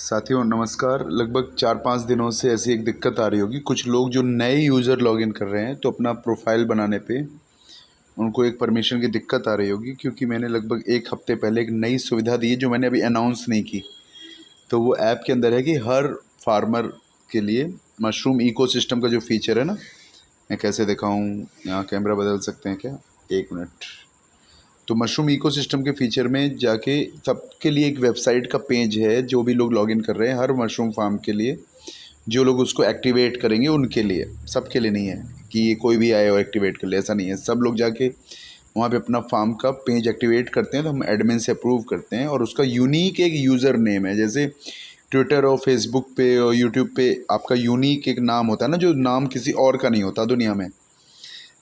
साथियों नमस्कार। लगभग 4-5 दिनों से ऐसी एक दिक्कत आ रही होगी। कुछ लोग जो नए यूज़र लॉगिन कर रहे हैं तो अपना प्रोफाइल बनाने पे उनको एक परमिशन की दिक्कत आ रही होगी, क्योंकि मैंने लगभग 1 हफ़्ते पहले एक नई सुविधा दी है जो मैंने अभी अनाउंस नहीं की। तो वो ऐप के अंदर है कि हर फार्मर के लिए मशरूम इकोसिस्टम का जो फ़ीचर है ना, मैं कैसे दिखाऊँ, यहाँ कैमरा बदल सकते हैं क्या? 1 मिनट। तो मशरूम इकोसिस्टम के फ़ीचर में जाके सबके लिए एक वेबसाइट का पेज है, जो भी लोग लॉगिन कर रहे हैं हर मशरूम फार्म के लिए, जो लोग उसको एक्टिवेट करेंगे उनके लिए, सबके लिए नहीं है कि ये कोई भी आए और एक्टिवेट कर ले, ऐसा नहीं है। सब लोग जाके वहाँ पे अपना फार्म का पेज एक्टिवेट करते हैं तो हम एडमिन से अप्रूव करते हैं, और उसका यूनिक एक यूज़र नेम है। जैसे ट्विटर और फेसबुक पे और यूट्यूब पे आपका यूनिक एक नाम होता है ना, जो नाम किसी और का नहीं होता दुनिया में।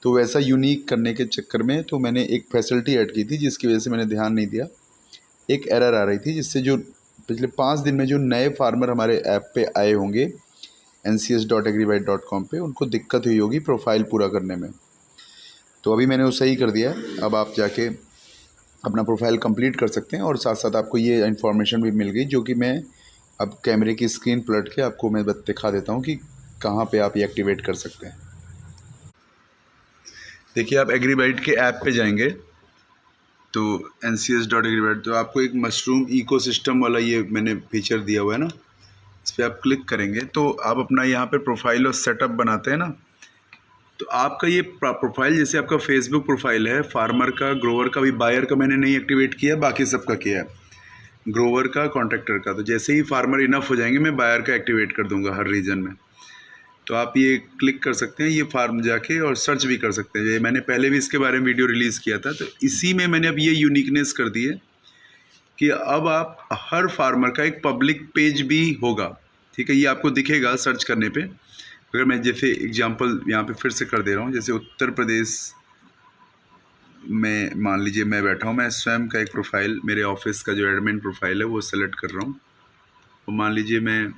तो वैसा यूनिक करने के चक्कर में तो मैंने एक फैसिलिटी ऐड की थी, जिसकी वजह से मैंने ध्यान नहीं दिया। एक एरर आ रही थी, जिससे जो पिछले 5 दिन में जो नए फार्मर हमारे ऐप पे आए होंगे ncs.agribyte.com पे, उनको दिक्कत हुई होगी प्रोफाइल पूरा करने में। तो अभी मैंने वो सही कर दिया है। अब आप जाके अपना प्रोफाइल कंप्लीट कर सकते हैं, और साथ साथ आपको ये इन्फॉर्मेशन भी मिल गई, जो कि मैं अब कैमरे की स्क्रीन पलट के आपको मैं दिखा देता हूँ कि कहाँ पे आप ये एक्टिवेट कर सकते हैं। देखिए, आप एग्रीबाइट के ऐप पे जाएंगे तो ncs.agribyte, तो आपको एक मशरूम इकोसिस्टम वाला ये मैंने फीचर दिया हुआ है ना, इस पर आप क्लिक करेंगे तो आप अपना यहाँ पे प्रोफाइल और सेटअप बनाते हैं ना। तो आपका ये प्रोफाइल जैसे आपका फेसबुक प्रोफाइल है, फार्मर का, ग्रोवर का, भी बायर का मैंने नहीं एक्टिवेट किया, बाकी सबका किया है, ग्रोवर का, कॉन्ट्रैक्टर का। तो जैसे ही फार्मर इनफ हो जाएंगे मैं बायर का एक्टिवेट कर दूँगा हर रीजन में। तो आप ये क्लिक कर सकते हैं, ये फार्म जाके, और सर्च भी कर सकते हैं। ये मैंने पहले भी इसके बारे में वीडियो रिलीज़ किया था, तो इसी में मैंने अब ये यूनिकनेस कर दी है कि अब आप हर फार्मर का एक पब्लिक पेज भी होगा। ठीक है, ये आपको दिखेगा सर्च करने पे। अगर मैं जैसे एग्जांपल यहाँ पे फिर से कर दे रहा हूँ, जैसे उत्तर प्रदेश में मान लीजिए मैं बैठा हूँ, मैं स्वयं का एक प्रोफाइल, मेरे ऑफिस का जो एडमिन प्रोफाइल है वो सेलेक्ट कर रहा हूँ। और मान लीजिए मैं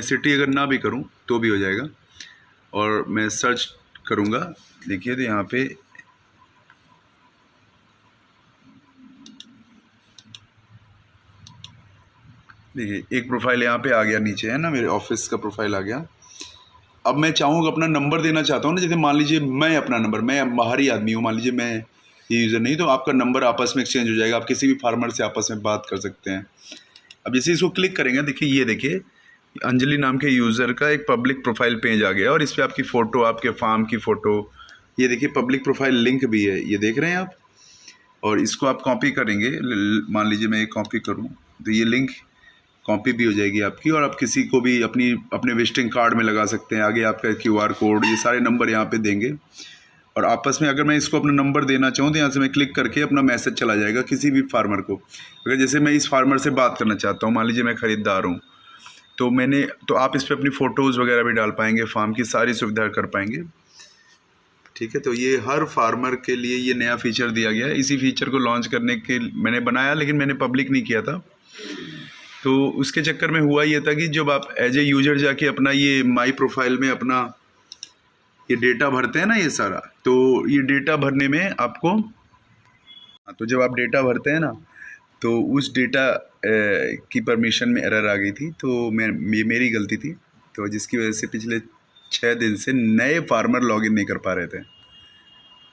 सिटी अगर ना भी करूं तो भी हो जाएगा, और मैं सर्च करूंगा। देखिए, तो यहाँ पे देखिए एक प्रोफाइल यहाँ पे आ गया, नीचे है ना मेरे ऑफिस का प्रोफाइल आ गया। अब मैं चाहूँगा अपना नंबर देना चाहता हूँ ना, जैसे मान लीजिए मैं अपना नंबर, मैं बाहरी आदमी हूँ, मान लीजिए मैं ये यूज़र नहीं, तो आपका नंबर आपस में एक्सचेंज हो जाएगा, आप किसी भी फार्मर से आपस में बात कर सकते हैं। अब जैसे इसको क्लिक करेंगे, देखिए ये देखिए अंजलि नाम के यूज़र का एक पब्लिक प्रोफाइल पेज आ गया, और इस पर आपकी फ़ोटो, आपके फार्म की फ़ोटो, ये देखिए पब्लिक प्रोफाइल लिंक भी है, ये देख रहे हैं आप। और इसको आप कॉपी करेंगे, मान लीजिए मैं ये कॉपी करूं तो ये लिंक कॉपी भी हो जाएगी आपकी, और आप किसी को भी अपने विजिटिंग कार्ड में लगा सकते हैं। आगे आपका QR कोड, ये सारे नंबर यहाँ पे देंगे, और आपस में अगर मैं इसको अपना नंबर देना चाहूँ तो यहाँ से मैं क्लिक करके अपना मैसेज चला जाएगा किसी भी फार्मर को। अगर जैसे मैं इस फार्मर से बात करना चाहता हूँ, मान लीजिए मैं ख़रीदार हूँ, तो आप इस पर अपनी फ़ोटोज़ वगैरह भी डाल पाएंगे, फार्म की सारी सुविधा कर पाएंगे। ठीक है, तो ये हर फार्मर के लिए ये नया फ़ीचर दिया गया है। इसी फीचर को लॉन्च करने के मैंने बनाया, लेकिन मैंने पब्लिक नहीं किया था। तो उसके चक्कर में हुआ ये था कि जब आप एज ए यूज़र जाके अपना ये माई प्रोफाइल में अपना ये डेटा भरते हैं ना, ये सारा, तो ये डेटा भरने में आपको, तो जब आप डेटा भरते हैं ना, तो उस डेटा की परमिशन में एरर आ गई थी, तो ये मेरी गलती थी, तो जिसकी वजह से पिछले 6 दिन से नए फार्मर लॉगिन नहीं कर पा रहे थे।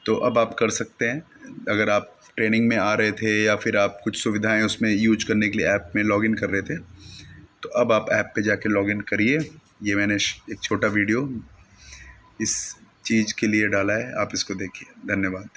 तो अब आप कर सकते हैं, अगर आप ट्रेनिंग में आ रहे थे या फिर आप कुछ सुविधाएं उसमें यूज करने के लिए ऐप में लॉगिन कर रहे थे, तो अब आप ऐप पे जाके लॉगिन करिए। ये मैंने एक छोटा वीडियो इस चीज़ के लिए डाला है, आप इसको देखिए। धन्यवाद।